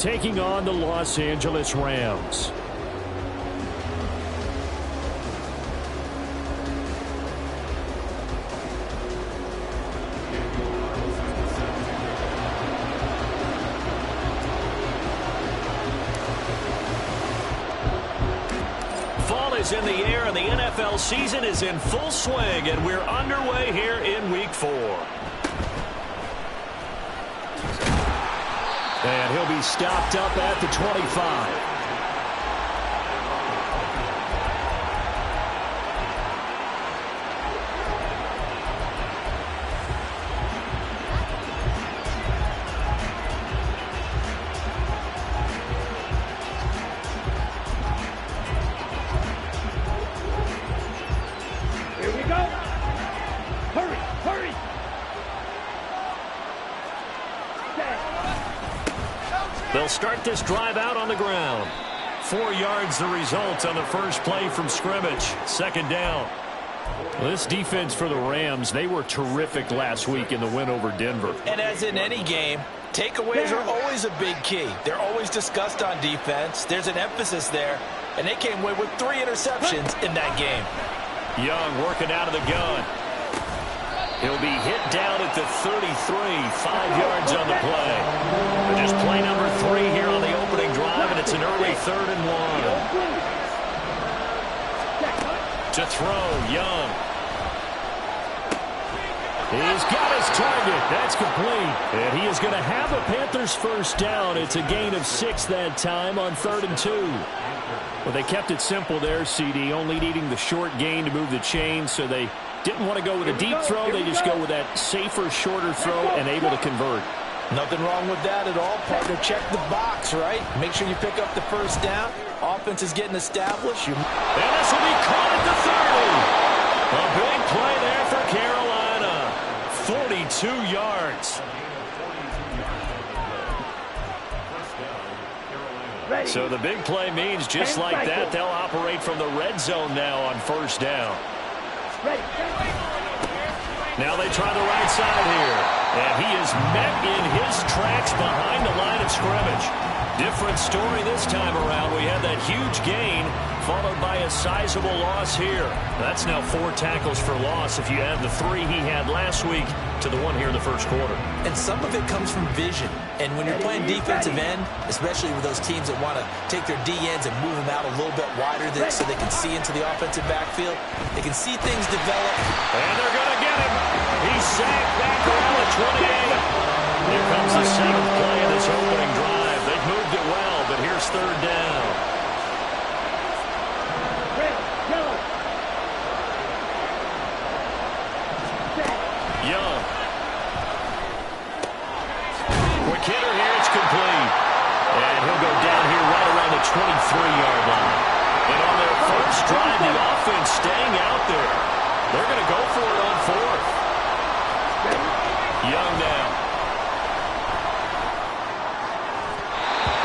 taking on the Los Angeles Rams. Fall is in the air, and the NFL season is in full swing, and we're underway here in Week 4. And he'll be stopped up at the 25. They'll start this drive out on the ground. 4 yards the result on the first play from scrimmage. Second down. Well, this defense for the Rams, they were terrific last week in the win over Denver. And as in any game, takeaways are always a big key. They're always discussed on defense. There's an emphasis there. And they came away with 3 interceptions in that game. Young working out of the gun. He'll be hit down at the 33, 5 yards on the play. But just play number 3 here on the opening drive, and it's an early 3rd and 1. To throw, Young. He's got his target. That's complete. And he is going to have a Panthers first down. It's a gain of 6 that time on 3rd and 2. Well, they kept it simple there, CD, only needing the short gain to move the chain, so they didn't want to go with a deep throw. They just go with that safer, shorter throw and able to convert. Nothing wrong with that at all, partner. Check the box, right? Make sure you pick up the first down. Offense is getting established. And this will be caught at the 30. A big play there for Carolina. 42 yards. So the big play means just like that, they'll operate from the red zone now on first down. Now they try the right side here. And he is met in his tracks behind the line of scrimmage. Different story this time around. We had that huge gain followed by a sizable loss here. That's now 4 tackles for loss if you add the 3 he had last week to the 1 here in the first quarter. And some of it comes from vision. And when you're playing defensive end, especially with those teams that want to take their D-ends and move them out a little bit wider so they can see into the offensive backfield, they can see things develop. And they're going to get him. He's sacked back around the 28. Here comes the 7th play of this opening drive. They've moved it well, but here's 3rd down. Young. Quick hitter here, it's complete. And he'll go down here right around the 23-yard line. And on their first drive, the offense staying out there. They're going to go for it on 4th. Young now.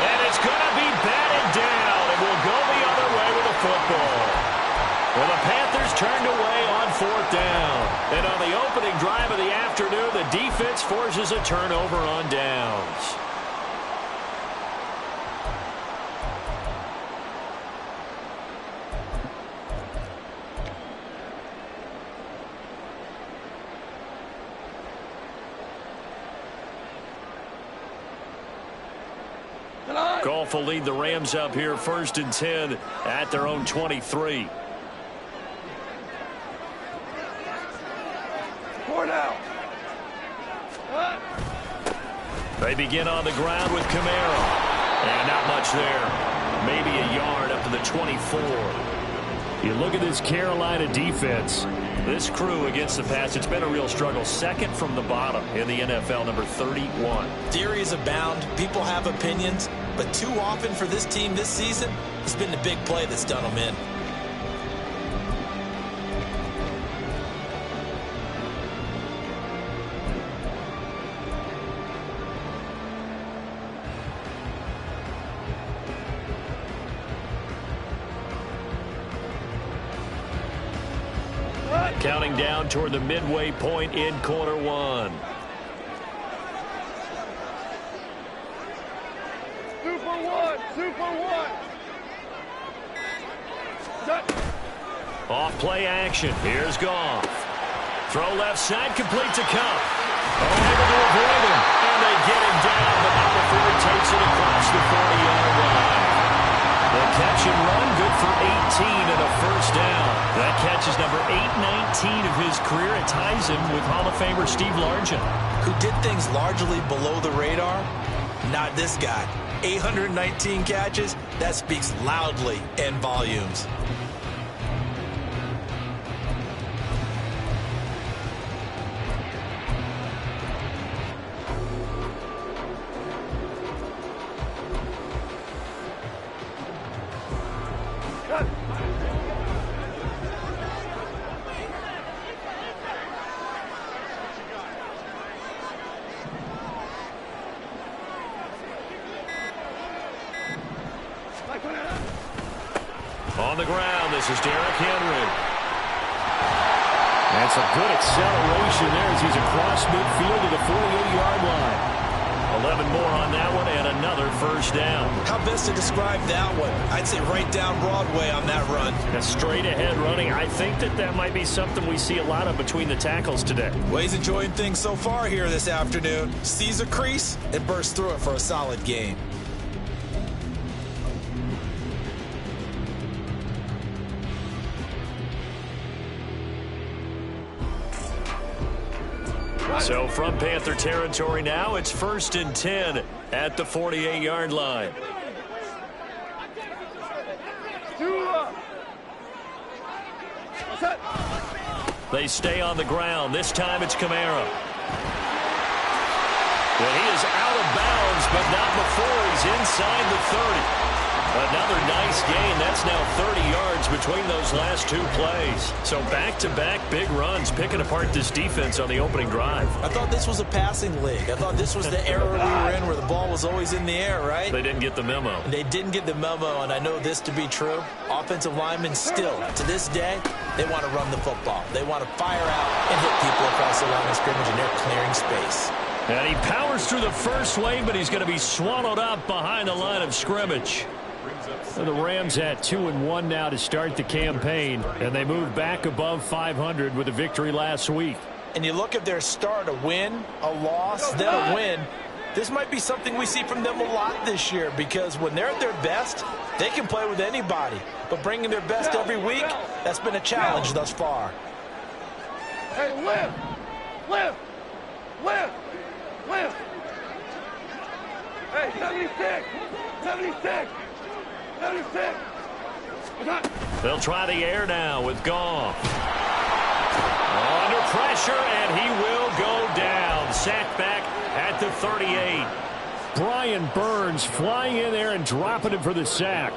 And it's going to be batted down. And we'll go the other way with the football. Well, the Panthers turned away on 4th down. And on the opening drive of the afternoon, the defense forces a turnover on downs. Goff will lead the Rams up here 1st and 10 at their own 23. They begin on the ground with Camaro. And not much there. Maybe a yard up to the 24. You look at this Carolina defense. This crew against the pass, it's been a real struggle. 2nd from the bottom in the NFL, number 31. Theories abound. People have opinions. But too often for this team this season, it's been the big play that's done them in. Counting down toward the midway point in quarter 1. Off play action. Here's Goff. Throw left side, complete to Cup. Able to avoid him. And they get him down, but not before he takes it across the 40-yard line. The catch and run, good for 18 and a first down. That catch is number 819 of his career. It ties him with Hall of Famer Steve Largent, who did things largely below the radar. Not this guy. 819 catches, that speaks loudly in volumes. On the ground, this is Derrick Henry. That's a good acceleration there as he's across midfield to the 48-yard line. 11 more on that one and another first down. How best to describe that one? I'd say right down Broadway on that run. A straight ahead running. I think that might be something we see a lot of between the tackles today. Well, he's enjoying things so far here this afternoon. Sees a crease and bursts through it for a solid gain. So from Panther territory now, it's 1st and 10 at the 48-yard line. They stay on the ground. This time it's Kamara. Well, he is out of bounds, but not before he's inside the 30. Another nice gain. That's now 30 yards between those last two plays. So back-to-back big runs, picking apart this defense on the opening drive. I thought this was a passing league. I thought this was the era we were in where the ball was always in the air, right? They didn't get the memo. They didn't get the memo, and I know this to be true. Offensive linemen still, to this day, they want to run the football. They want to fire out and hit people across the line of scrimmage, and they're clearing space. And he powers through the first wave, but he's going to be swallowed up behind the line of scrimmage. So the Rams at 2-1 now to start the campaign, and they move back above 500 with a victory last week. And you look at their start, a win, a loss, then a win. This might be something we see from them a lot this year, because when they're at their best, they can play with anybody. But bringing their best every week, that's been a challenge thus far. Hey, lift! Lift! Lift! Lift! Hey, 76! 76! 76! They'll try the air now with Goff. Under pressure, and he will go down. Sacked back at the 38. Brian Burns flying in there and dropping him for the sack.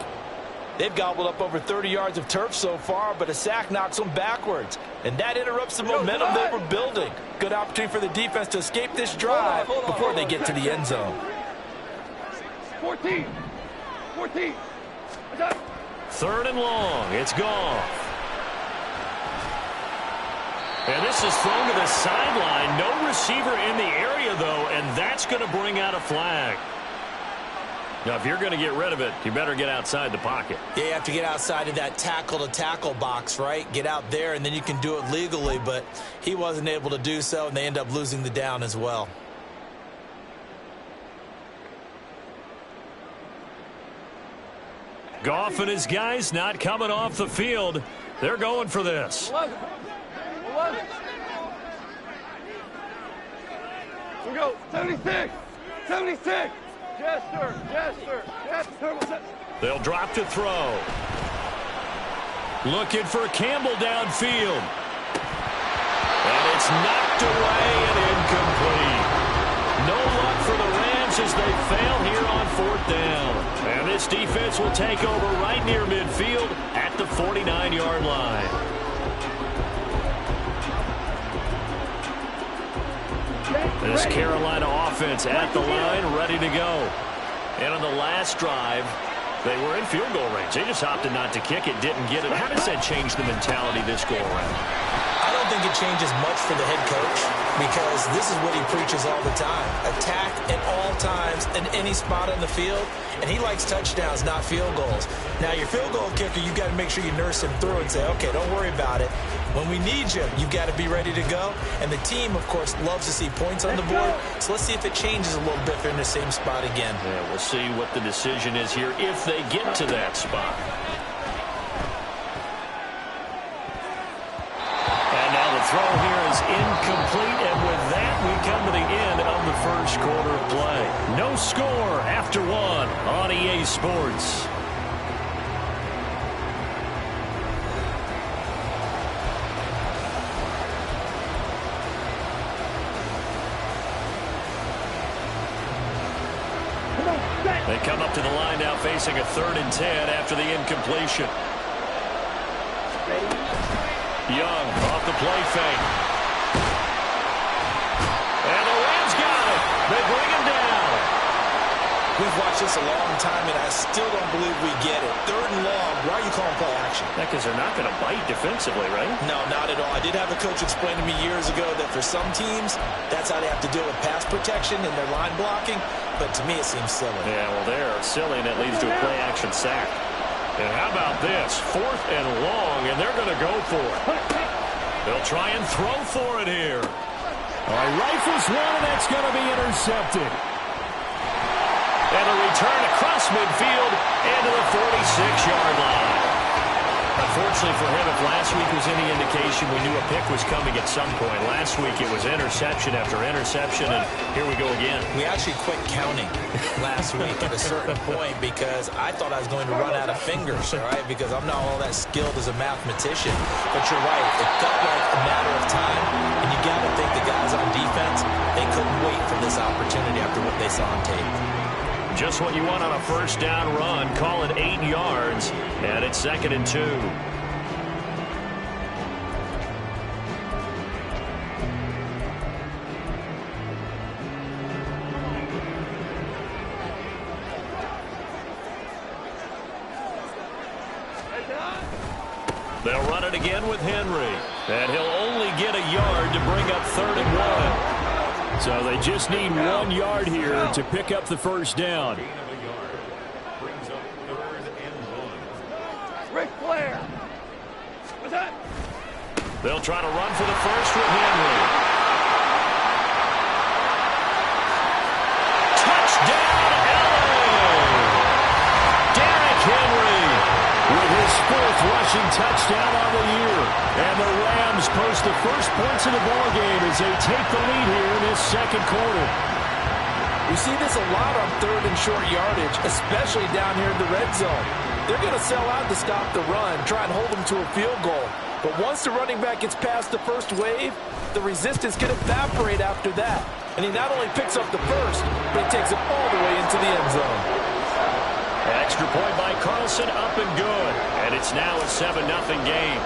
They've gobbled up over 30 yards of turf so far, but a sack knocks them backwards. And that interrupts the momentum they were building. Good opportunity for the defense to escape this drive before they get to the end zone. 14. 14. 3rd and long. It's Goff. And this is thrown to the sideline. No receiver in the area, though, and that's going to bring out a flag. Now, if you're going to get rid of it, you better get outside the pocket. Yeah, you have to get outside of that tackle-to-tackle box, right? Get out there, and then you can do it legally, but he wasn't able to do so, and they end up losing the down as well. Goff and his guys not coming off the field. They're going for this. 11. 11. We go. 76. 76. Jester. Jester. Jester. They'll drop to throw. Looking for Campbell downfield. And it's knocked away and incomplete. No luck for the Rams as they fail here on 4th down. And this defense will take over right near midfield at the 49-yard line. This Carolina offense at the line, ready to go. And on the last drive, they were in field goal range. They just opted not to kick it, didn't get it. How does that change the mentality this go around? I don't think it changes much for the head coach because this is what he preaches all the time. Attack at all times in any spot on the field, and he likes touchdowns, not field goals. Now, your field goal kicker, you've got to make sure you nurse him through and say, okay, don't worry about it. When we need you, you've got to be ready to go. And the team, of course, loves to see points on the board. So let's see if it changes a little bit if they're in the same spot again. Yeah, we'll see what the decision is here if they get to that spot. Throw here is incomplete, and with that, we come to the end of the first quarter of play. No score after one on EA Sports. They come up to the line now facing a 3rd and 10 after the incompletion. Young off the play fake. And the Rams got it. They bring him down. We've watched this a long time, and I still don't believe we get it. 3rd and long. Why are you calling play action? Because they're not going to bite defensively, right? No, not at all. I did have a coach explain to me years ago that for some teams, that's how they have to deal with pass protection and their line blocking. But to me, it seems silly. Yeah, well, they're silly, and it leads to a play action sack. And how about this? 4th and long, and they're going to go for it. They'll try and throw for it here. All right, rifles one, and that's going to be intercepted. And a return across midfield into the 46-yard line. Unfortunately for him, if last week was any indication, we knew a pick was coming at some point. Last week it was interception after interception, and here we go again. We actually quit counting last week at a certain point because I thought I was going to run out of fingers, all right, because I'm not all that skilled as a mathematician. But you're right, it felt like a matter of time, and you got to think the guys on defense, they couldn't wait for this opportunity after what they saw on tape. Just what you want on a first down run. Call it 8 yards, and it's 2nd and 2. They'll run it again with Henry, and he'll only get a yard to bring up 3rd and 1. So they just need 1 yard here to pick up the first down. Ric Flair. What's that? They'll try to run for the first with Henry. Touchdown, LA! Derrick Henry with his 4th rushing touchdown on the year. And the Rams post the first points of the ballgame as they take the lead here in this 2nd quarter. We see this a lot on 3rd and short yardage, especially down here in the red zone. They're going to sell out to stop the run, try and hold them to a field goal. But once the running back gets past the first wave, the resistance can evaporate after that. And he not only picks up the first, but he takes it all the way into the end zone. Extra point by Carlson, up and good. And it's now a 7-0 game.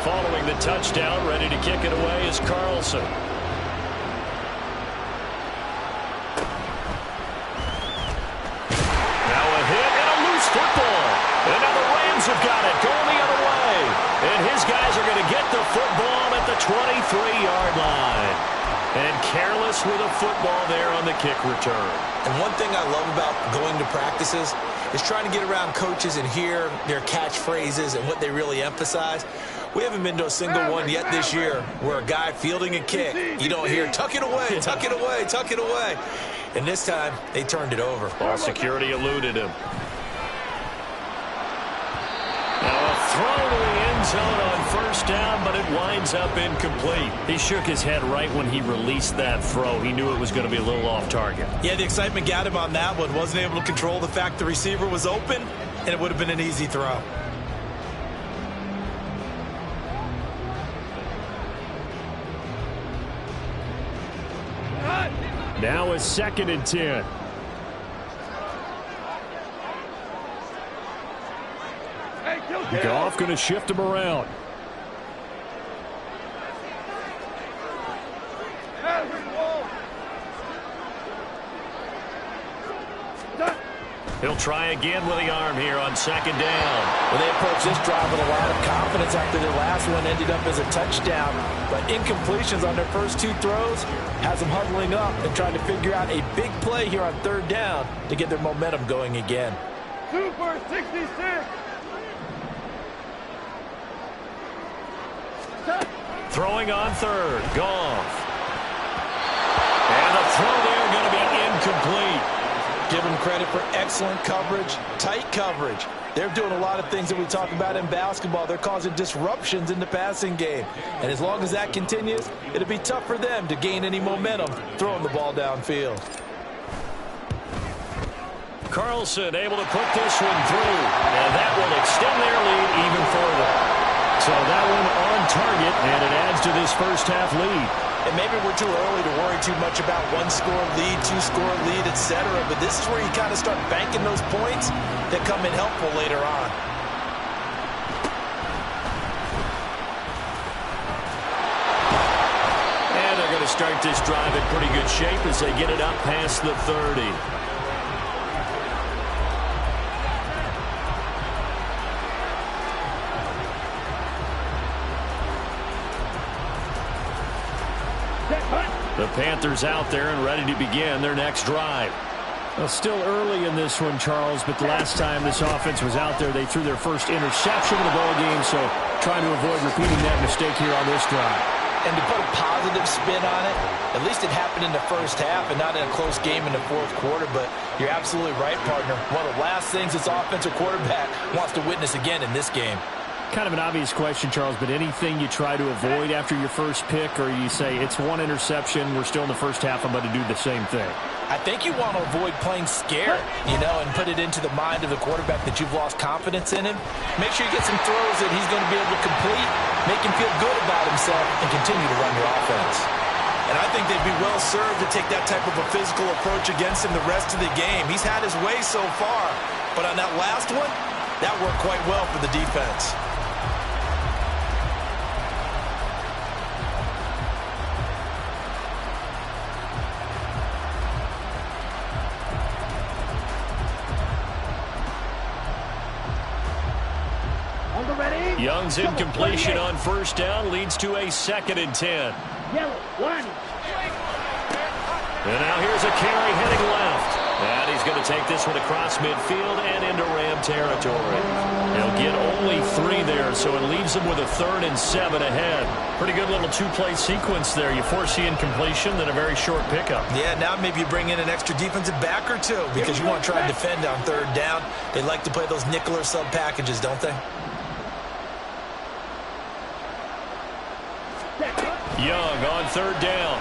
Following the touchdown, ready to kick it away is Carlson. Now a hit and a loose football. And now the Rams have got it, going the other way. And his guys are going to get the football at the 23-yard line. And careless with a football there on the kick return. And one thing I love about going to practices is trying to get around coaches and hear their catchphrases and what they really emphasize. We haven't been to a single one yet this year where a guy fielding a kick, you don't hear, tuck it away, tuck it away, tuck it away. And this time, they turned it over. Ball security eluded him. Now a throw to the end zone on first down, but it winds up incomplete. He shook his head right when he released that throw. He knew it was going to be a little off target. Yeah, the excitement got him on that one. Wasn't able to control the fact the receiver was open, and it would have been an easy throw. Now it's 2nd and 10. Goff going to shift him around. He'll try again with the arm here on second down. Well, they approach this drive with a lot of confidence after their last one ended up as a touchdown. But incompletions on their first two throws has them huddling up and trying to figure out a big play here on third down to get their momentum going again. Super 66. Throwing on third. Goff. And the throw there going to be incomplete. Give them credit for excellent coverage, tight coverage. They're doing a lot of things that we talk about in basketball. They're causing disruptions in the passing game. And as long as that continues, it'll be tough for them to gain any momentum throwing the ball downfield. Carlson able to put this one through. And that will extend their lead even further. So that one on target, and it adds to this first half lead. And maybe we're too early to worry too much about one-score lead, two-score lead, etc. But this is where you kind of start banking those points that come in helpful later on. And they're going to start this drive in pretty good shape as they get it up past the 30. The Panthers out there and ready to begin their next drive. Well, still early in this one, Charles, but the last time this offense was out there, they threw their first interception of the ball game, so trying to avoid repeating that mistake here on this drive. And to put a positive spin on it, at least it happened in the first half and not in a close game in the fourth quarter, but you're absolutely right, partner. One of the last things this offensive quarterback wants to witness again in this game. Kind of an obvious question, Charles, but anything you try to avoid after your first pick, or you say it's one interception, we're still in the first half, I'm going to do the same thing? I think you want to avoid playing scared, and put it into the mind of the quarterback that you've lost confidence in him. Make sure you get some throws that he's going to be able to complete, make him feel good about himself, and continue to run your offense. And I think they'd be well served to take that type of a physical approach against him the rest of the game. He's had his way so far, but on that last one, that worked quite well for the defense. Young's incompletion on first down leads to a 2nd and 10. Yellow, 1. And now here's a carry heading left. And he's going to take this one across midfield and into Ram territory. He'll get only 3 there, so it leaves him with a 3rd and 7 ahead. Pretty good little two-play sequence there. You force the incompletion, then a very short pickup. Yeah, now maybe you bring in an extra defensive back or two because you want to try and defend on third down. They like to play those nickel or sub packages, don't they? Young on third down.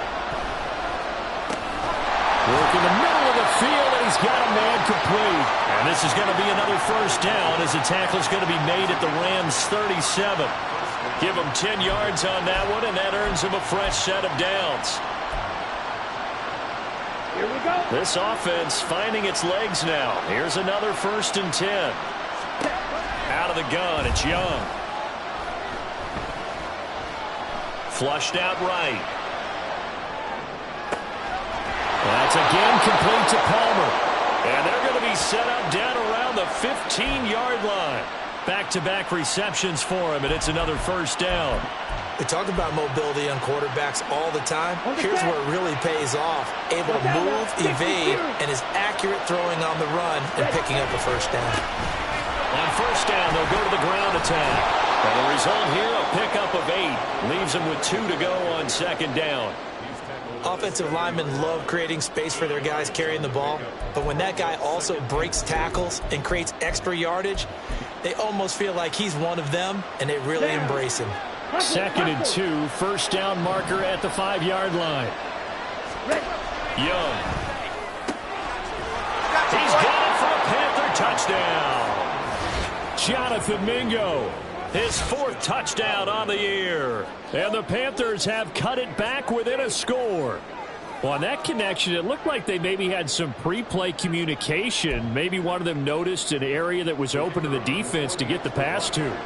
Working the middle of the field, and he's got a man complete. And this is going to be another first down as the tackle is going to be made at the Rams' 37. Give him 10 yards on that one, and that earns him a fresh set of downs. Here we go. This offense finding its legs now. Here's another 1st and 10. Out of the gun, it's Young. Flushed out right. That's again complete to Palmer. And they're going to be set up down around the 15-yard line. Back-to-back receptions for him, and it's another first down. We talk about mobility on quarterbacks all the time. Here's where it really pays off. Able to move, evade, and is accurate throwing on the run and picking up a first down. On first down, they'll go to the ground attack. And the result here, a pickup of 8. Leaves them with 2 to go on second down. Offensive linemen love creating space for their guys carrying the ball. But when that guy also breaks tackles and creates extra yardage, they almost feel like he's one of them, and they really embrace him. 2nd and 2, first down marker at the 5-yard line. Young. He's got it for a Panther touchdown. Jonathan Mingo, his 4th touchdown on the year. And the Panthers have cut it back within a score. Well, on that connection, it looked like they maybe had some pre-play communication. Maybe one of them noticed an area that was open to the defense to get the pass to.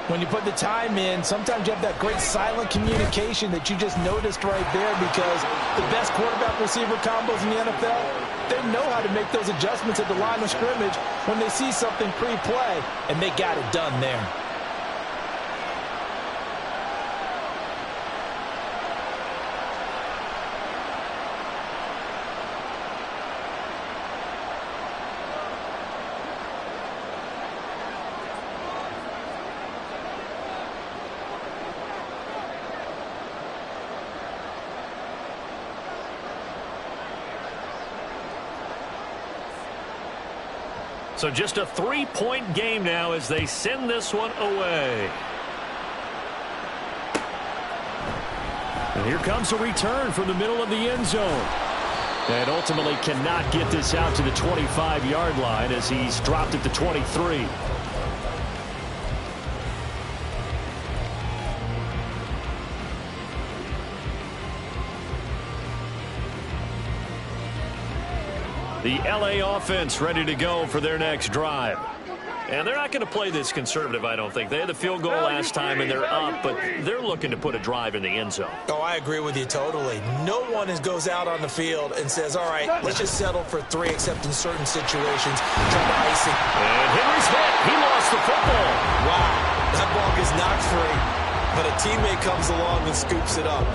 When you put the time in, sometimes you have that great silent communication that you just noticed right there, because the best quarterback-receiver combos in the NFL, they know how to make those adjustments at the line of scrimmage when they see something pre-play, and they got it done there. So just a 3-point game now as they send this one away. And here comes a return from the middle of the end zone. And ultimately cannot get this out to the 25-yard line as he's dropped at the 23. The LA offense ready to go for their next drive. And they're not going to play this conservative, I don't think. They had the field goal last time, and they're up, but they're looking to put a drive in the end zone. Oh, I agree with you totally. No one goes out on the field and says, all right, let's just settle for 3, except in certain situations. Try to ice it. And Henry's hit. He lost the football. Wow, that ball gets knocked free, but a teammate comes along and scoops it up.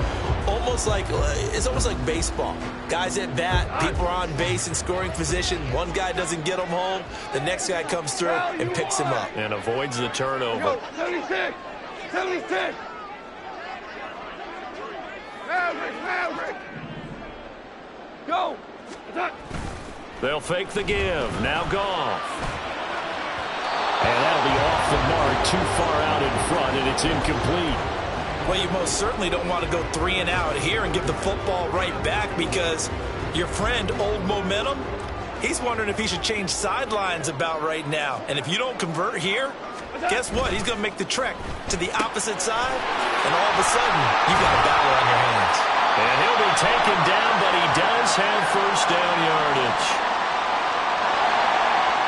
It's almost like baseball. Guys at bat, people are on base in scoring position. One guy doesn't get him home. The next guy comes through and picks him up. And avoids the turnover. 76! 76! Maverick! Go! Attack! They'll fake the give. Now Goff. And that'll be off the mark, too far out in front, and it's incomplete. Well, you most certainly don't want to go 3 and out here and give the football right back, because your friend, Old Momentum, he's wondering if he should change sidelines about right now. And if you don't convert here, guess what? He's going to make the trek to the opposite side, and all of a sudden, you've got a battle on your hands. And he'll be taken down, but he does have first down yardage.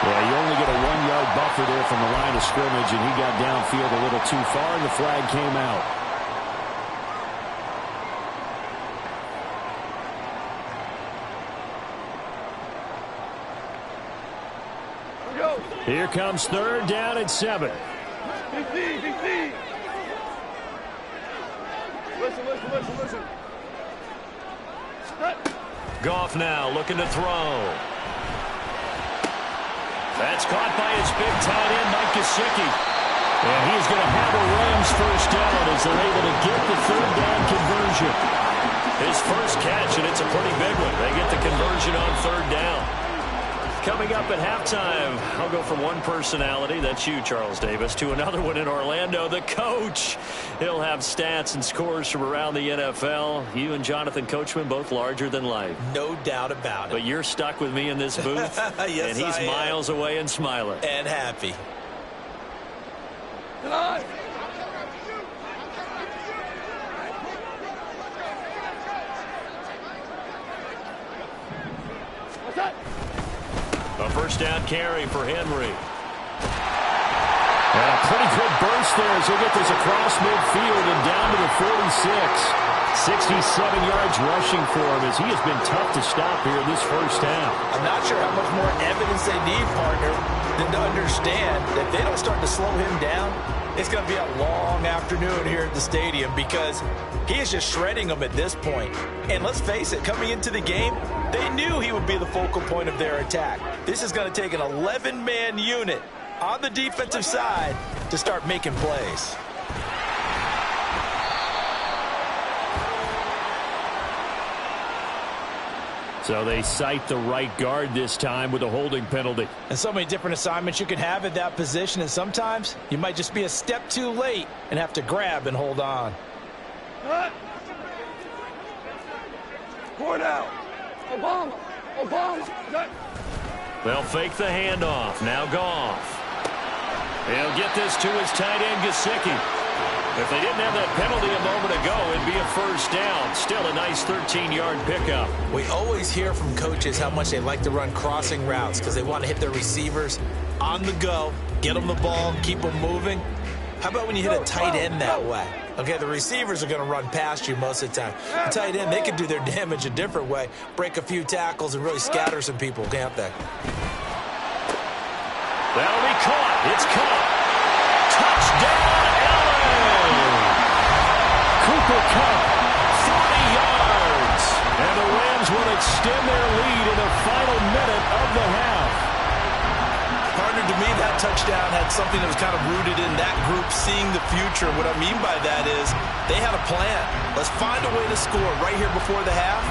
Yeah, you only get a 1-yard buffer there from the line of scrimmage, and he got downfield a little too far, and the flag came out. Here comes 3rd down and 7. DC! Listen. Goff now looking to throw. That's caught by his big tight end, Mike Gesicki. And he's going to have a Rams first down as they're able to get the 3rd down conversion. His first catch, and it's a pretty big one. They get the conversion on 3rd down. Coming up at halftime, I'll go from one personality, that's you, Charles Davis, to another one in Orlando, the coach. He'll have stats and scores from around the NFL. You and Jonathan Coachman, both larger than life. No doubt about it. But you're stuck with me in this booth, yes, and he's miles away and smiling. And happy. What's that? A first down carry for Henry. And a pretty good burst there as he'll get this across midfield and down to the 46. 67 yards rushing for him as he has been tough to stop here this first half. I'm not sure how much more evidence they need, partner, than to understand that if they don't start to slow him down, it's going to be a long afternoon here at the stadium, because he is just shredding them at this point. And let's face it, coming into the game, they knew he would be the focal point of their attack. This is going to take an 11-man unit on the defensive side to start making plays. So they cite the right guard this time with a holding penalty. And so many different assignments you can have at that position, and sometimes you might just be a step too late and have to grab and hold on. Four down. Obama. They'll fake the handoff. Now Goff. He'll get this to his tight end, Gesicki. If they didn't have that penalty a moment ago, it'd be a first down. Still a nice 13-yard pickup. We always hear from coaches how much they like to run crossing routes because they want to hit their receivers on the go, get them the ball, keep them moving. How about when you hit a tight end that way? Okay, the receivers are going to run past you most of the time. The tight end, they can do their damage a different way, break a few tackles and really scatter some people, can't they? That'll be caught. It's caught. Touchdown, LA! Cooper Kupp, 40 yards. And the Rams will extend their lead in the final minute of the half. Partner, to me, that touchdown had something that was kind of rooted in that group seeing the future. What I mean by that is they had a plan. Let's find a way to score right here before the half,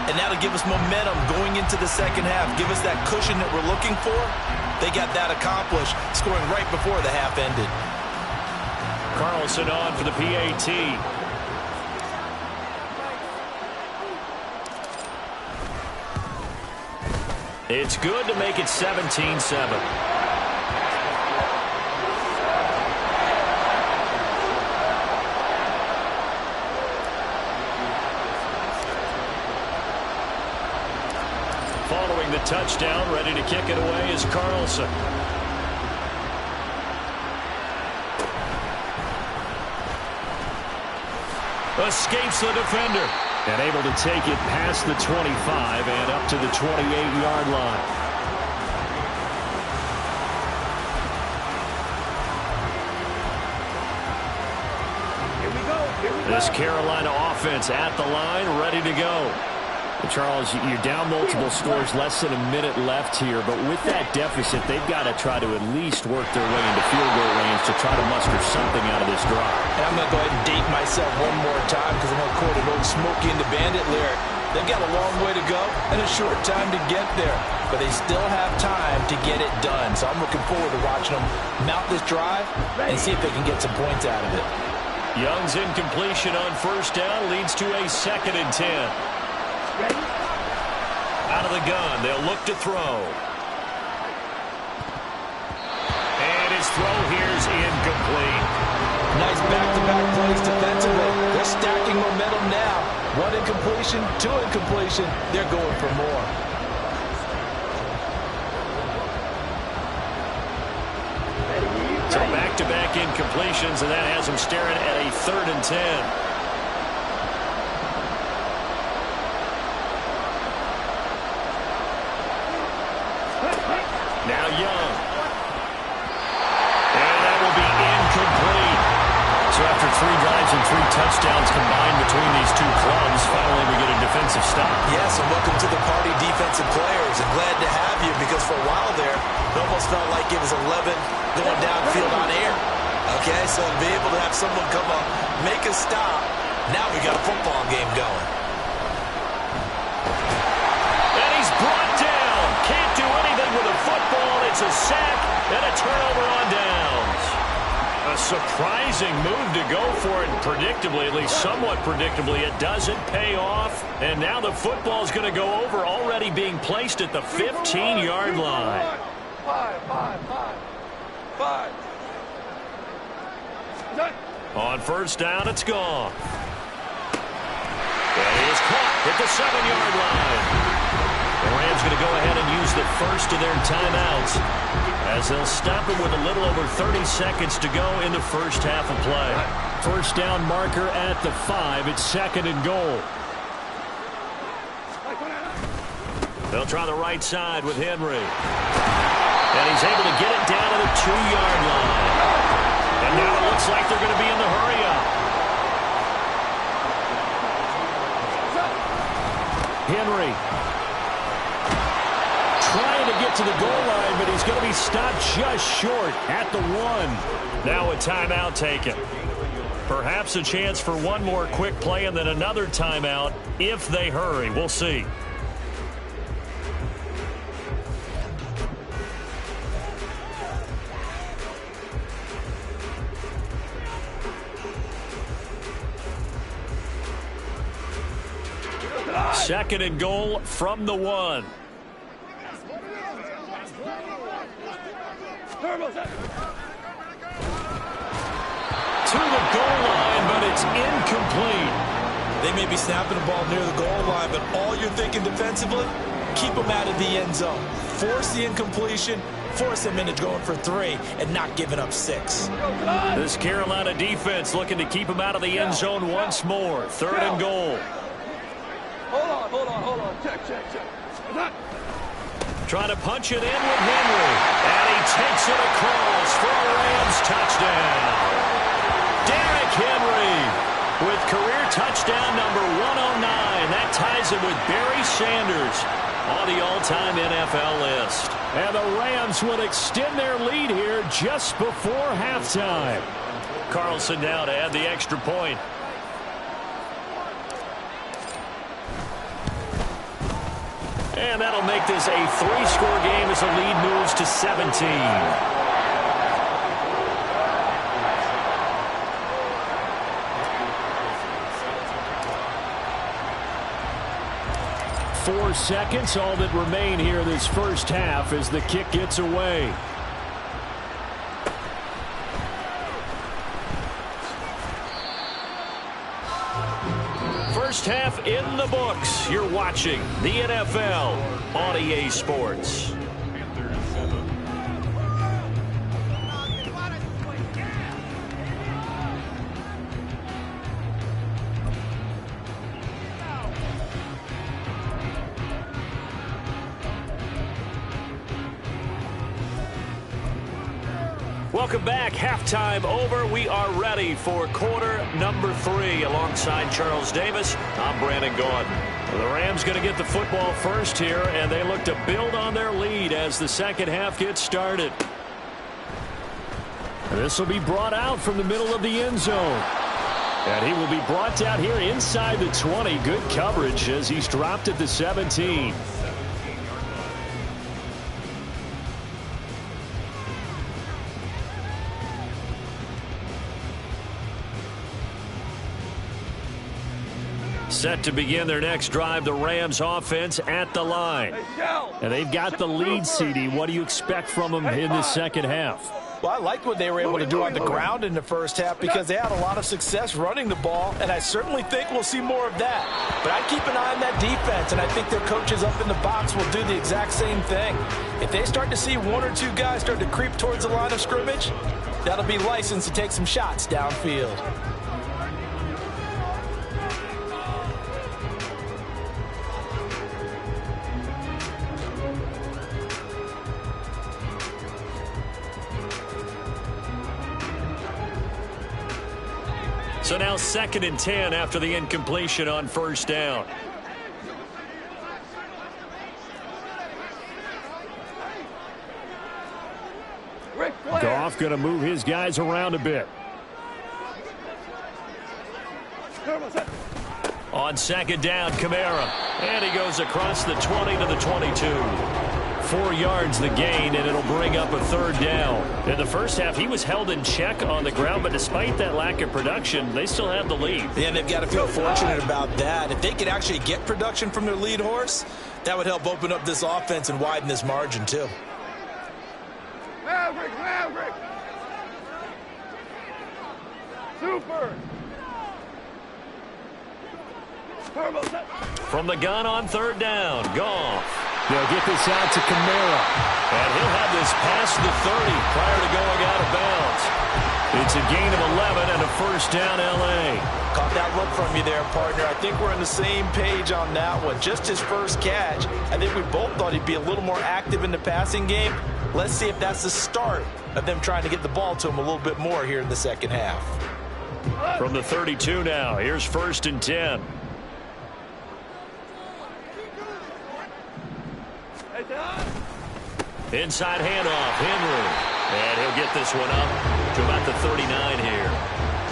and that'll give us momentum going into the second half, give us that cushion that we're looking for. They got that accomplished, scoring right before the half ended. Carlson on for the PAT. It's good to make it 17-7. Following the touchdown, ready to kick it away is Carlson. Escapes the defender. And able to take it past the 25 and up to the 28-yard line. Here we go. This Carolina offense at the line, ready to go. Charles, you're down multiple scores, less than a minute left here, but with that deficit, they've got to try to at least work their way into field goal range to try to muster something out of this drive. And I'm going to go ahead and date myself one more time because I'm going to quote an old Smokey and the Bandit lyric. They've got a long way to go and a short time to get there, but they still have time to get it done. So I'm looking forward to watching them mount this drive and see if they can get some points out of it. Young's incompletion on first down leads to a 2nd and 10. Out of the gun, they'll look to throw. And his throw here's incomplete. Nice back-to-back plays defensively. They're stacking momentum now. 1 incompletion, 2 incompletion. They're going for more. So back-to-back incompletions, and that has them staring at a 3rd and 10. Now Young. And that will be incomplete. So after 3 drives and 3 touchdowns combined between these two clubs, finally we get a defensive stop. Yes, and welcome to the party, defensive players. And glad to have you because for a while there, it almost felt like it was 11 going downfield on air. Okay, so to be able to have someone come up, make a stop, now we got a football game going. And he's brought down. Can't do anything with a football. It's a sack and a turnover on downs. A surprising move to go for it, and predictably, at least somewhat predictably, it doesn't pay off. And now the football's going to go over, already being placed at the 15-yard line. Five. On first down, it's gone. And he is caught at the 7-yard line. The Rams going to go ahead and use the first of their timeouts as they'll stop him with a little over 30 seconds to go in the first half of play. First down marker at the 5. It's 2nd and goal. They'll try the right side with Henry. And he's able to get it down to the 2-yard line. And now it looks like they're going to be in the hurry-up. Henry trying to get to the goal line, but he's going to be stopped just short at the 1. Now a timeout taken. Perhaps a chance for one more quick play and then another timeout if they hurry. We'll see. Second and goal from the 1. To the goal line, but it's incomplete. They may be snapping the ball near the goal line, but all you're thinking defensively, Keep him out of the end zone. Force the incompletion. Force him into going for 3 and not giving up 6. This Carolina defense looking to keep him out of the end zone once more. 3rd and goal. Hold on. Check. Trying to punch it in with Henry. And he takes it across for a Rams touchdown. Derrick Henry with career touchdown number 109. That ties him with Barry Sanders on the all-time NFL list. And the Rams would extend their lead here just before halftime. Carlson now to add the extra point. And that'll make this a 3-score game as the lead moves to 17. 4 seconds, all that remain here this first half as the kick gets away. First half in the books. You're watching the NFL on EA Sports. Welcome back. Halftime over. We are ready for quarter number 3. Alongside Charles Davis, I'm Brandon Gordon. The Rams going to get the football first here, and they look to build on their lead as the second half gets started. This will be brought out from the middle of the end zone. And he will be brought down here inside the 20. Good coverage as he's dropped at the 17. Set to begin their next drive, the Rams offense at the line. And they've got the lead, CD. What do you expect from them in the second half? Well, I liked what they were able to do on the ground in the first half because they had a lot of success running the ball, and I certainly think we'll see more of that. But I'd keep an eye on that defense, and I think their coaches up in the box will do the exact same thing. If they start to see 1 or 2 guys start to creep towards the line of scrimmage, that'll be licensed to take some shots downfield. So now 2nd and 10 after the incompletion on first down. Goff going to move his guys around a bit. On 2nd down, Kamara. And he goes across the 20 to the 22. 4 yards the gain, and it'll bring up a 3rd down. In the first half, he was held in check on the ground, but despite that lack of production, they still have the lead. Yeah, and they've got to feel fortunate about that. If they could actually get production from their lead horse, that would help open up this offense and widen this margin, too. Maverick! Super! From the gun on 3rd down, Goff. They'll get this out to Kamara. And he'll have this past the 30 prior to going out of bounds. It's a gain of 11 and a 1st down, L.A. Caught that look from you there, partner. I think we're on the same page on that one. Just his first catch. I think we both thought he'd be a little more active in the passing game. Let's see if that's the start of them trying to get the ball to him a little bit more here in the second half. From the 32 now, here's 1st and 10. Inside handoff, Henry. And he'll get this one up to about the 39 here.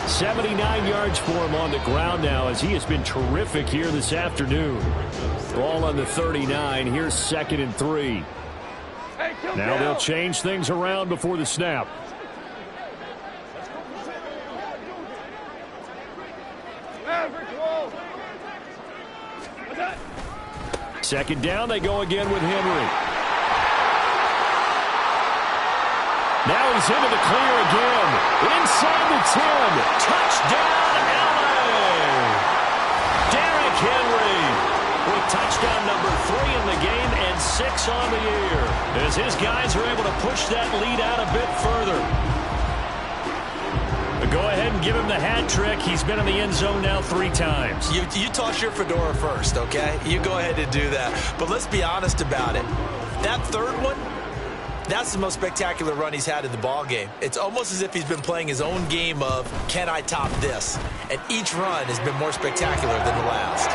79 yards for him on the ground now as he has been terrific here this afternoon. Ball on the 39. Here's 2nd and 3. Now they'll change things around before the snap. Second down, they go again with Henry. Now he's into the clear again. Inside the 10. Touchdown, L.A. Derrick Henry with touchdown number 3 in the game and 6 on the year, as his guys are able to push that lead out a bit further. Go ahead and give him the hat trick. He's been in the end zone now 3 times. You toss your fedora first, okay? You go ahead and do that. But let's be honest about it. That third one, that's the most spectacular run he's had in the ball game. It's almost as if he's been playing his own game of, can I top this? And each run has been more spectacular than the last.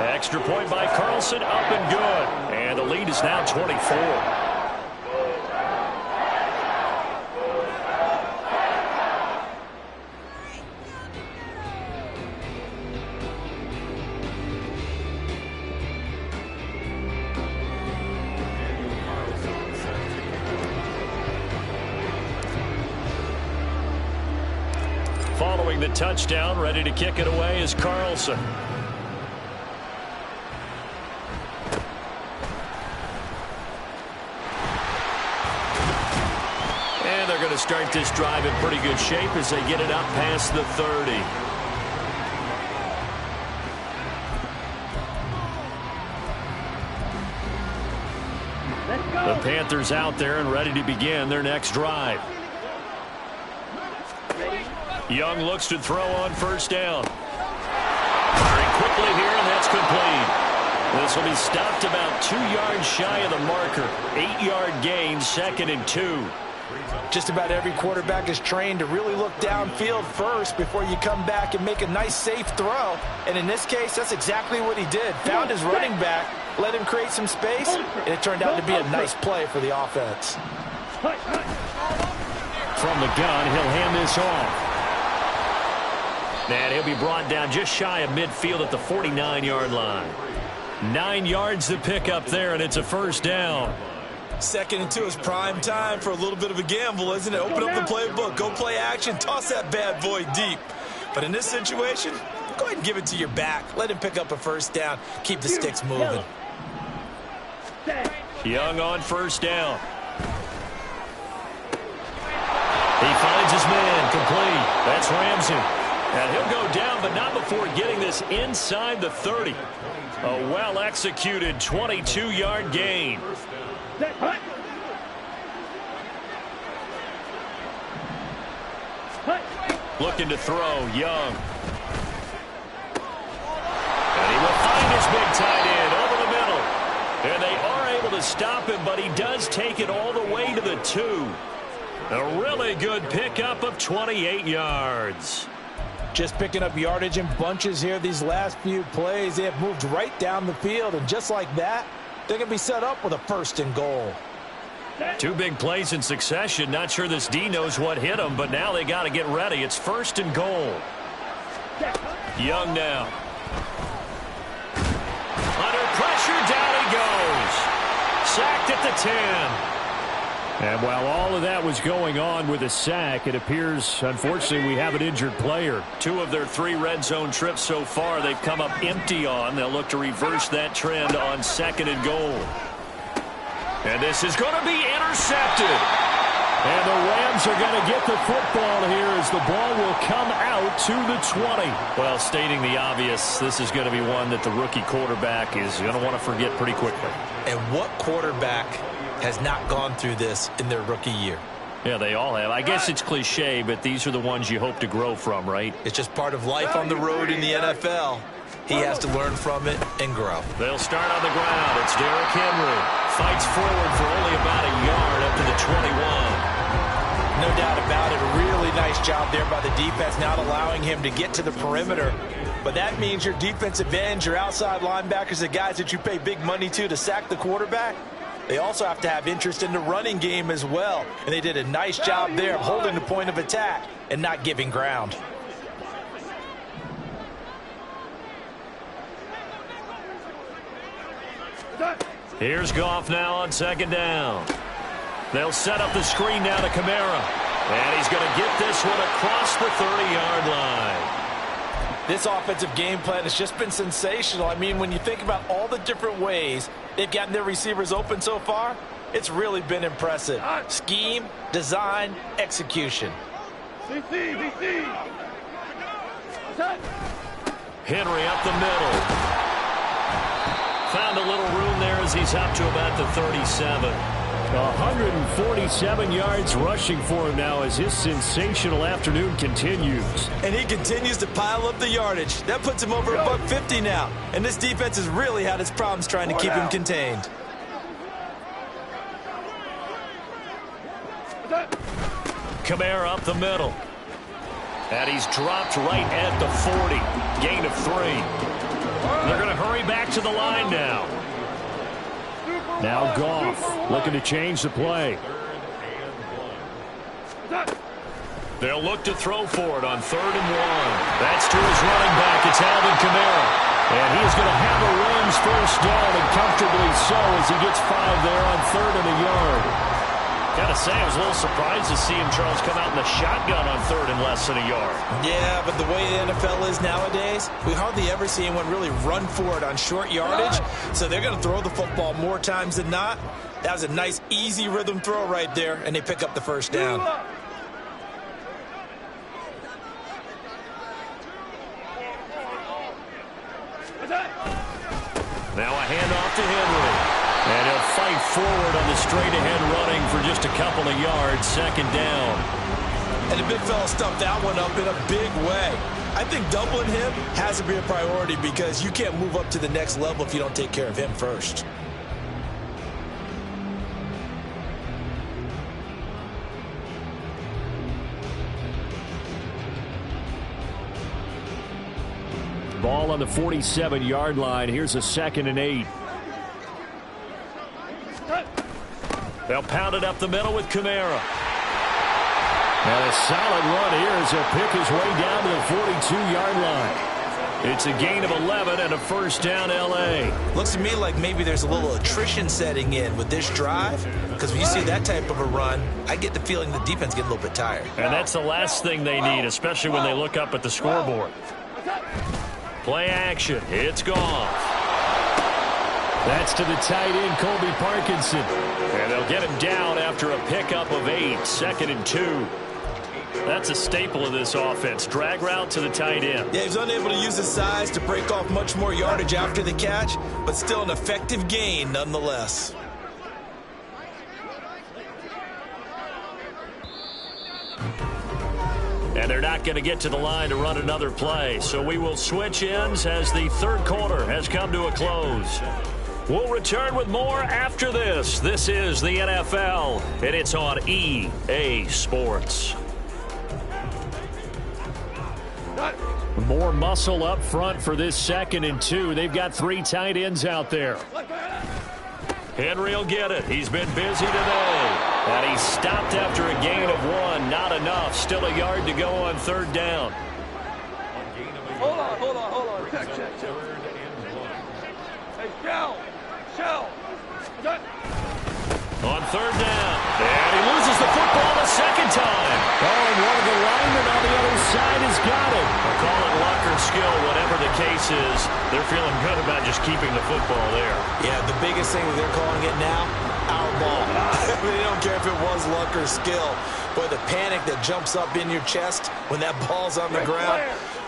Extra point by Carlson, up and good. And the lead is now 24. Following the touchdown, ready to kick it away is Carlson. And they're going to start this drive in pretty good shape as they get it up past the 30. The Panthers out there and ready to begin their next drive. Young looks to throw on first down. Firing quickly here, and that's complete. This will be stopped about 2 yards shy of the marker. 8-yard gain, 2nd and 2. Just about every quarterback is trained to really look downfield first before you come back and make a nice, safe throw. And in this case, that's exactly what he did. Found his running back, let him create some space, and it turned out to be a nice play for the offense. From the gun, he'll hand this off. And he'll be brought down just shy of midfield at the 49-yard line. 9 yards to pick up there, and it's a first down. 2nd and 2 is prime time for a little bit of a gamble, isn't it? Open up the playbook, go play action, toss that bad boy deep. But in this situation, go ahead and give it to your back. Let him pick up a first down. Keep the sticks moving. Young on first down. He finds his man, complete. That's Ramsey. And he'll go down, but not before getting this inside the 30. A well-executed 22-yard gain. Looking to throw, Young. And he will find his big tight end over the middle. And they are able to stop him, but he does take it all the way to the 2. A really good pickup of 28 yards. Just picking up yardage in bunches here these last few plays. They have moved right down the field, and just like that, they're going to be set up with a 1st and goal. 2 big plays in succession. Not sure this D knows what hit him, but now they got to get ready. It's 1st and goal. Young now. Under pressure, down he goes. Sacked at the 10. And while all of that was going on with a sack, it appears, unfortunately, we have an injured player. 2 of their 3 red zone trips so far, they've come up empty on. They'll look to reverse that trend on 2nd and goal. And this is going to be intercepted. And the Rams are going to get the football here as the ball will come out to the 20. Well, stating the obvious, this is going to be one that the rookie quarterback is going to want to forget pretty quickly. And what quarterback has not gone through this in their rookie year? Yeah, they all have. I guess it's cliche, but these are the ones you hope to grow from, right? It's just part of life on the road in the NFL. He has to learn from it and grow. They'll start on the ground. It's Derrick Henry. Fights forward for only about a yard up to the 21. No doubt about it. A really nice job there by the defense, not allowing him to get to the perimeter. But that means your defensive ends, your outside linebackers, the guys that you pay big money to sack the quarterback, they also have to have interest in the running game as well. And they did a nice job there of holding the point of attack and not giving ground. Here's Goff now on 2nd down. They'll set up the screen now to Kamara. And he's going to get this one across the 30-yard line. This offensive game plan has just been sensational. I mean, when you think about all the different ways they've gotten their receivers open so far, it's really been impressive. Scheme, design, execution. Henry up the middle. Found a little room there as he's up to about the 37. 147 yards rushing for him now as his sensational afternoon continues. And he continues to pile up the yardage. That puts him over $150 now. And this defense has really had its problems trying to keep him contained. Kamara up the middle. And he's dropped right at the 40. Gain of 3. They're going to hurry back to the line now. Now Goff looking to change the play. They'll look to throw for it on 3rd and 1. That's to his running back. It's Alvin Kamara. And he's going to have a Rams first down, and comfortably so as he gets 5 there on 3rd and a yard. Gotta say, I was a little surprised to see him, Charles, come out in the shotgun on 3rd and less than a yard. Yeah, but the way the NFL is nowadays, we hardly ever see anyone really run for it on short yardage. So they're going to throw the football more times than not. That was a nice, easy rhythm throw right there, and they pick up the first down. Now a handoff to Henry. And he'll fight forward on the straight-ahead running for just a couple of yards. 2nd down. And the big fella stuffed that one up in a big way. I think doubling him has to be a priority because you can't move up to the next level if you don't take care of him first. Ball on the 47-yard line. Here's a 2nd and 8. They'll pound it up the middle with Kamara. And a solid run here as he'll pick his way down to the 42-yard line. It's a gain of 11 and a first down, L.A. Looks to me like maybe there's a little attrition setting in with this drive, because when you see that type of a run, I get the feeling the defense get a little bit tired. And that's the last thing they need, especially when they look up at the scoreboard. Play action. It's gone. That's to the tight end, Colby Parkinson. And they'll get him down after a pickup of 8. 2nd and 2. That's a staple of this offense. Drag route to the tight end. Yeah, he's unable to use his size to break off much more yardage after the catch, but still an effective gain nonetheless. And they're not going to get to the line to run another play. So we will switch ends as the 3rd quarter has come to a close. We'll return with more after this. This is the NFL, and it's on EA Sports. More muscle up front for this 2nd and 2. They've got 3 tight ends out there. Henry will get it. He's been busy today. And he's stopped after a gain of 1. Not enough. Still a yard to go on 3rd down. Hold on. Check. Hey, Shell. On 3rd down. And he loses the football the 2nd time. Oh, and one of the linemen on the other side has got it. They'll call it luck or skill, whatever the case is. They're feeling good about just keeping the football there. Yeah, the biggest thing that they're calling it now, our ball. They don't care if it was luck or skill. Boy, the panic that jumps up in your chest when that ball's on the ground,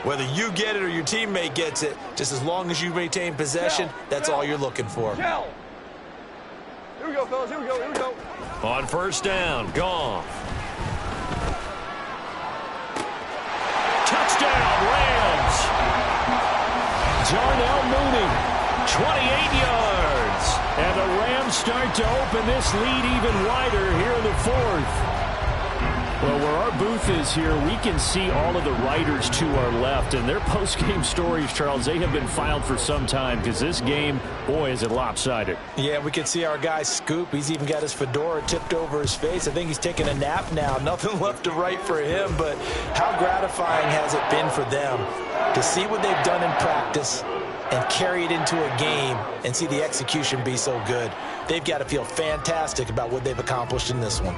whether you get it or your teammate gets it, just as long as you maintain possession, that's all you're looking for. Here we go, fellas. Here we go. On 1st down, Goff. Touchdown, Rams. Darnell Mooney, 28 yards. And the Rams start to open this lead even wider here in the 4th. Well, where our booth is here, we can see all of the writers to our left. And their post-game stories, Charles, they have been filed for some time because this game, boy, is it lopsided. Yeah, we can see our guy Scoop. He's even got his fedora tipped over his face. I think he's taking a nap now. Nothing left to write for him, but how gratifying has it been for them to see what they've done in practice and carry it into a game and see the execution be so good. They've got to feel fantastic about what they've accomplished in this one.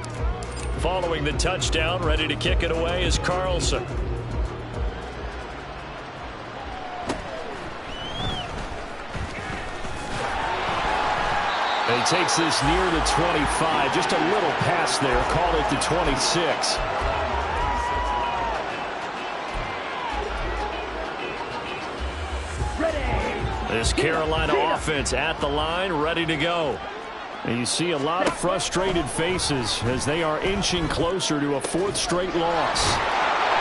Following the touchdown, ready to kick it away is Carlson. And he takes this near the 25. Just a little pass there. Call it the 26. This Carolina offense at the line, ready to go. And you see a lot of frustrated faces as they are inching closer to a fourth straight loss.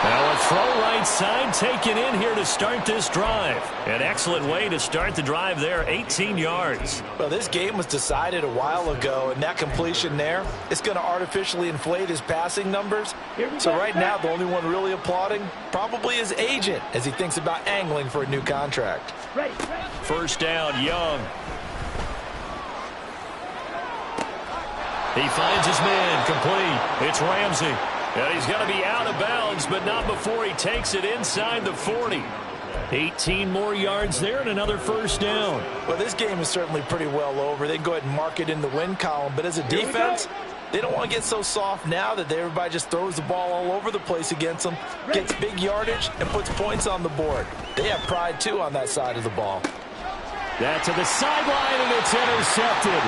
Now a throw right side taken in here to start this drive. An excellent way to start the drive there, 18 yards. Well, this game was decided a while ago, and that completion there, it's going to artificially inflate his passing numbers. So right now, the only one really applauding probably his agent as he thinks about angling for a new contract. First down, Young. He finds his man, complete. It's Ramsey. And he's going to be out of bounds, but not before he takes it inside the 40. 18 more yards there and another first down. Well, this game is certainly pretty well over. They can go ahead and mark it in the win column. But as a defense, they don't want to get so soft now that everybody just throws the ball all over the place against them, gets big yardage, and puts points on the board. They have pride, too, on that side of the ball. That to the sideline, and it's intercepted.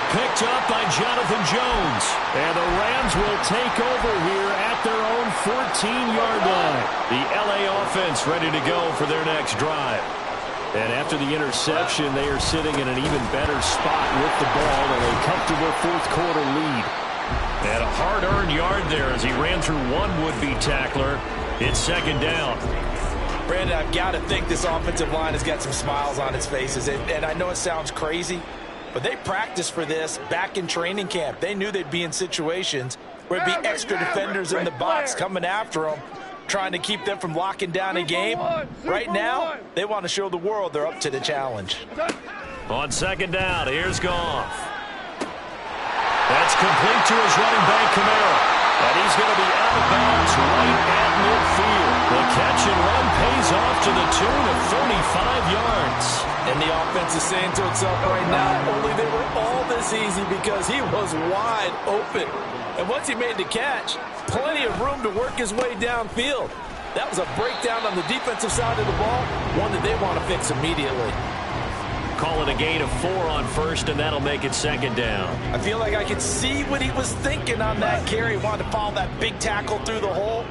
Picked up by Jonathan Jones. And the Rams will take over here at their own 14-yard line. The L.A. offense ready to go for their next drive. And after the interception, they are sitting in an even better spot with the ball and a comfortable fourth-quarter lead. And a hard-earned yard there as he ran through one would-be tackler. It's second down. Brandon, I've got to think this offensive line has got some smiles on its faces. And I know it sounds crazy, but they practiced for this back in training camp. They knew they'd be in situations where it'd be extra defenders in the box coming after them, trying to keep them from locking down a game. Right now, they want to show the world they're up to the challenge. On second down, here's Goff. That's complete to his running back, Kamara. And he's going to be out of bounds right at midfield. The catch and run pays off to the tune of 35 yards. And the offense is saying to itself right now, only they were all this easy because he was wide open. And once he made the catch, plenty of room to work his way downfield. That was a breakdown on the defensive side of the ball, one that they want to fix immediately. Call it a gain of 4 on first, and that'll make it second down. I feel like I could see what he was thinking on that carry. Wanted to follow that big tackle through the hole.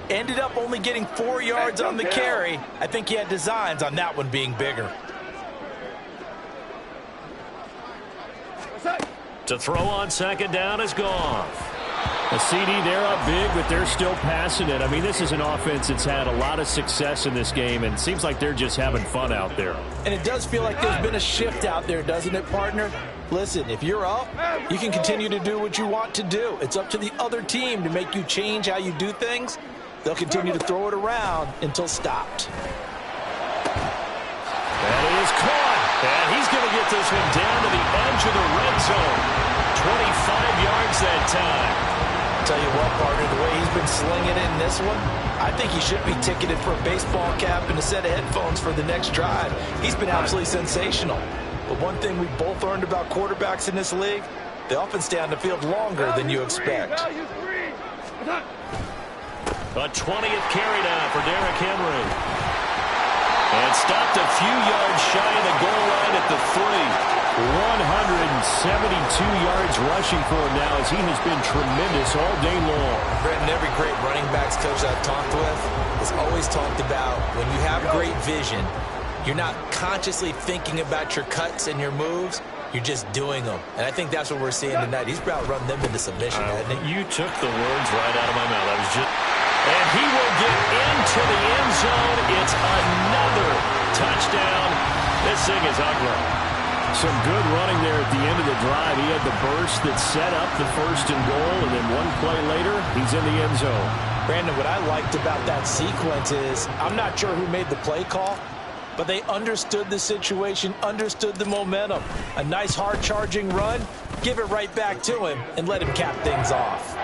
Ended up only getting 4 yards on the carry. I think he had designs on that one being bigger. To throw on second down is Goff. A CD, they're up big, but they're still passing it. I mean, this is an offense that's had a lot of success in this game, and it seems like they're just having fun out there. And it does feel like there's been a shift out there, doesn't it, partner? Listen, if you're up, you can continue to do what you want to do. It's up to the other team to make you change how you do things. They'll continue to throw it around until stopped. That is caught. And he's going to get this one down to the edge of the red zone. 25 yards that time. Tell you what, partner, the way he's been slinging it in this one, I think he should be ticketed for a baseball cap and a set of headphones for the next drive. He's been absolutely sensational. But one thing we both learned about quarterbacks in this league, they often stay on the field longer than you expect. A 20th carry down for Derrick Henry. And stopped a few yards shy of the goal line at the 3. 172 yards rushing for him now as he has been tremendous all day long. Brendan, every great running backs coach I've talked with has always talked about when you have great vision, you're not consciously thinking about your cuts and your moves. You're just doing them. And I think that's what we're seeing tonight. He's about to run them into submission, hasn't he? You took the words right out of my mouth. I was just... And he will get into the end zone. It's another touchdown. This thing is ugly. Some good running there at the end of the drive. He had the burst that set up the first and goal, and then one play later, he's in the end zone. Brandon, what I liked about that sequence is I'm not sure who made the play call, but they understood the situation, understood the momentum. A nice hard-charging run, give it right back to him, and let him cap things off.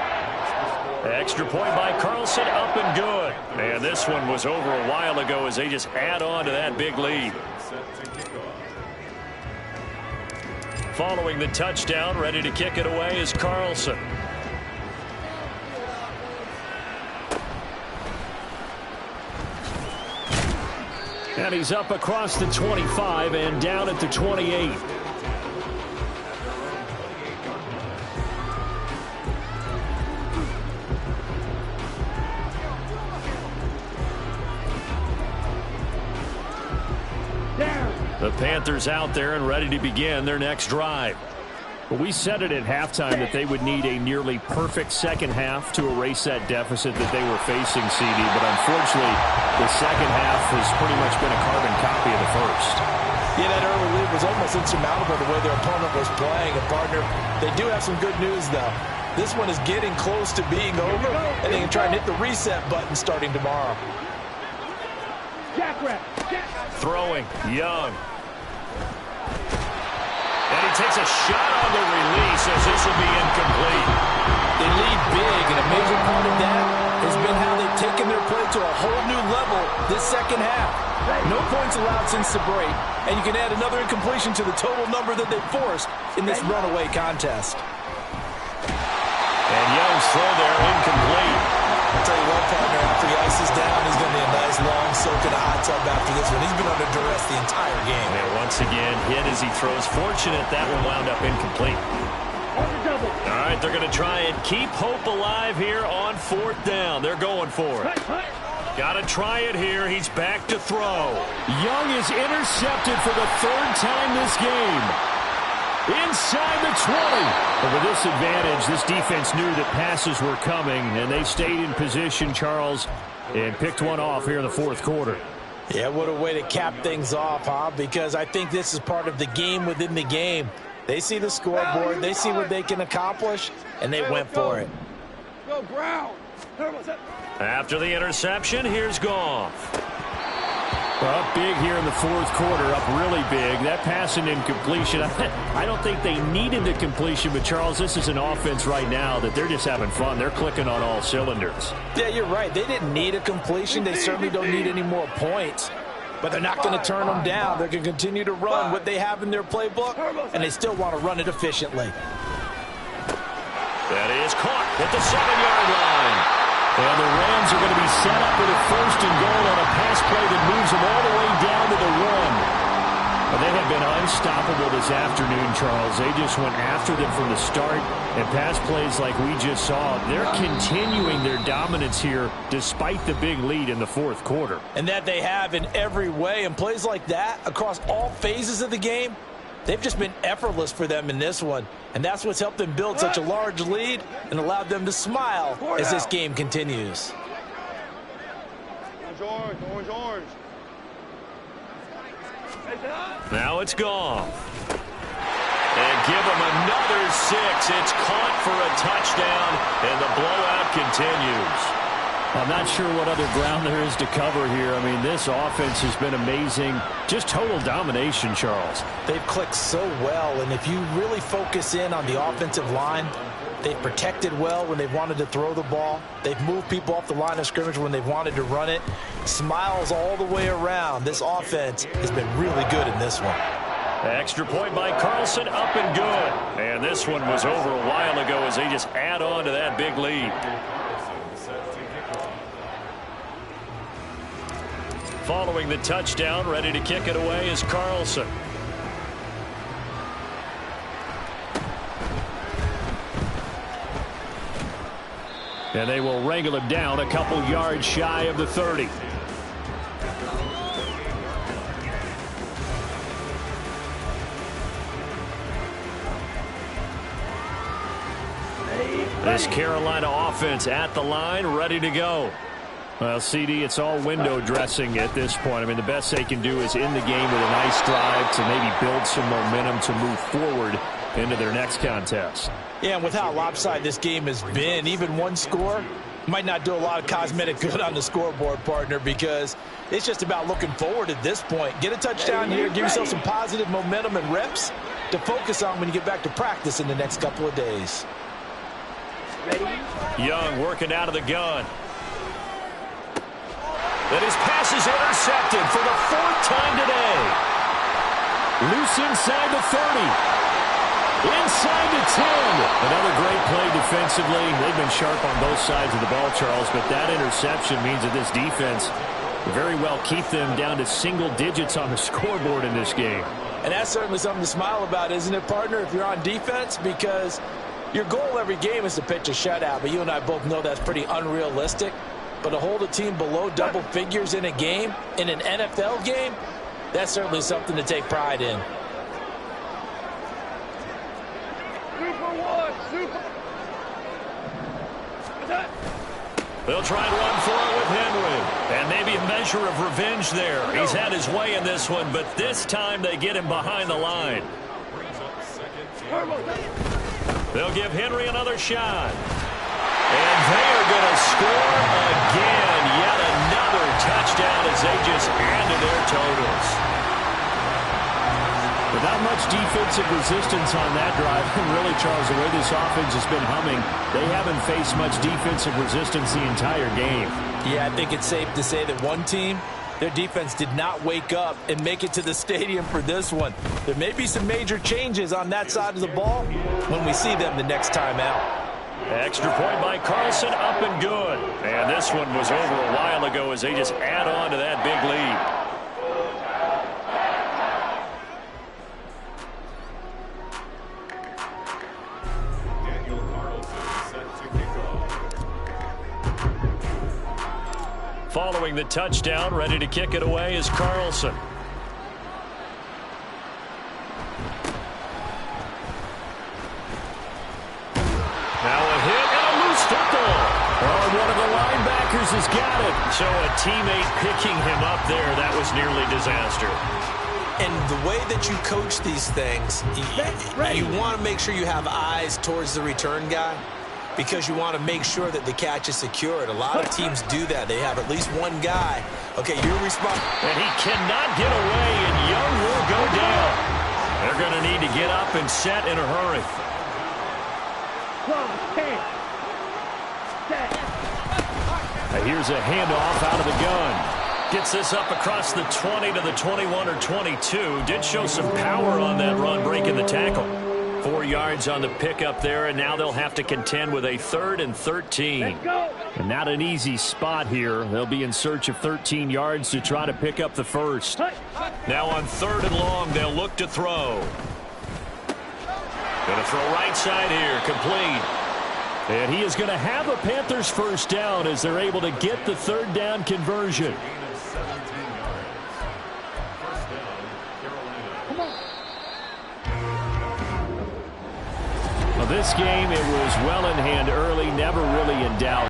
Extra point by Carlson, up and good. And this one was over a while ago as they just add on to that big lead. Following the touchdown, ready to kick it away is Carlson. And he's up across the 25 and down at the 28. The Panthers out there and ready to begin their next drive. But we said it at halftime that they would need a nearly perfect second half to erase that deficit that they were facing, CD. But unfortunately, the second half has pretty much been a carbon copy of the first. Yeah, that early lead was almost insurmountable the way their opponent was playing. And, partner, they do have some good news, though. This one is getting close to being over, and they can try and hit the reset button starting tomorrow. Throwing, Young. And he takes a shot on the release as this will be incomplete. They lead big, and a major part of that has been how they've taken their play to a whole new level this second half. No points allowed since the break, and you can add another incompletion to the total number that they forced in this runaway contest. And Young's throw there, incomplete. I'll tell you what, partner, after the ice is down, he's going to be a nice long soak in a hot tub after this one. He's been under duress the entire game. And once again, hit as he throws. Fortunate that one wound up incomplete. All right, they're going to try and keep hope alive here on fourth down. They're going for it. Got to try it here. He's back to throw. Young is intercepted for the third time this game. Inside the 20. But with this advantage, this defense knew that passes were coming, and they stayed in position, Charles, and picked one off here in the fourth quarter. Yeah, what a way to cap things off, huh? Because I think this is part of the game within the game. They see the scoreboard, they see what they can accomplish, and they went for it. Go, Brown. After the interception, here's Goff. Up big here in the fourth quarter, up really big. That pass and incompletion, I don't think they needed the completion, but Charles, this is an offense right now that they're just having fun. They're clicking on all cylinders. Yeah, you're right. They didn't need a completion. They certainly don't need any more points, but they're not going to turn them down. They're going to continue to run what they have in their playbook, and they still want to run it efficiently. That is caught at the 7-yard line. And the Rams are going to be set up with a first and goal on a pass play that moves them all the way down to the 1. But they have been unstoppable this afternoon, Charles. They just went after them from the start. And pass plays like we just saw, they're continuing their dominance here despite the big lead in the fourth quarter. And that they have in every way. And plays like that across all phases of the game, they've just been effortless for them in this one. And that's what's helped them build such a large lead and allowed them to smile as this game continues. Orange, orange, orange. Now it's gone. And give them another 6. It's caught for a touchdown, and the blowout continues. I'm not sure what other ground there is to cover here. I mean, this offense has been amazing. Just total domination, Charles. They've clicked so well, and if you really focus in on the offensive line, they've protected well when they've wanted to throw the ball. They've moved people off the line of scrimmage when they've wanted to run it. Smiles all the way around. This offense has been really good in this one. Extra point by Carlson, up and good. And this one was over a while ago as they just add on to that big lead. Following the touchdown, ready to kick it away is Carlson. And they will wrangle him down a couple yards shy of the 30. This Carolina offense at the line, ready to go. Well, CD, it's all window dressing at this point. I mean, the best they can do is in the game with a nice drive to maybe build some momentum to move forward into their next contest. Yeah, and with how lopsided this game has been, even one score might not do a lot of cosmetic good on the scoreboard, partner, because it's just about looking forward at this point. Get a touchdown here, give yourself some positive momentum and reps to focus on when you get back to practice in the next couple of days. Young working out of the gun. That his pass is intercepted for the 4th time today. Loose inside the 30. Inside the 10. Another great play defensively. They've been sharp on both sides of the ball, Charles, but that interception means that this defense very well keep them down to single digits on the scoreboard in this game. And that's certainly something to smile about, isn't it, partner, if you're on defense? Because your goal every game is to pitch a shutout, but you and I both know that's pretty unrealistic. But to hold a team below double figures in a game, in an NFL game, That's certainly something to take pride in. They'll try and run for it with Henry. And maybe a measure of revenge there. He's had his way in this one, but this time they get him behind the line. They'll give Henry another shot. And they are going to score again. Yet another touchdown as they just add to their totals. Without much defensive resistance on that drive, and really, Charles, the way this offense has been humming, they haven't faced much defensive resistance the entire game. Yeah, I think it's safe to say that one team, their defense did not wake up and make it to the stadium for this one. There may be some major changes on that side of the ball when we see them the next time out. Extra point by Carlson, up and good. And this one was over a while ago as they just add on to that big lead. Following the touchdown, ready to kick it away is Carlson. Now a hit and a loose football. Oh, one of the linebackers has got it. So a teammate picking him up there, that was nearly disaster. And the way that you coach these things, you want to make sure you have eyes towards the return guy, because you want to make sure that the catch is secured. A lot of teams do that. They have at least one guy. Okay, you're responsible. And he cannot get away, and Young will go down. They're going to need to get up and set in a hurry. Now here's a handoff out of the gun. Gets this up across the 20 to the 21 or 22. Did show some power on that run, breaking the tackle. 4 yards on the pickup there, and now they'll have to contend with a 3rd and 13. And not an easy spot here. They'll be in search of 13 yards to try to pick up the first. Now on 3rd and long, they'll look to throw. Going to throw right side here, complete. And he is going to have a Panthers first down as they're able to get the 3rd down conversion. Well, this game, it was well in hand early, never really in doubt.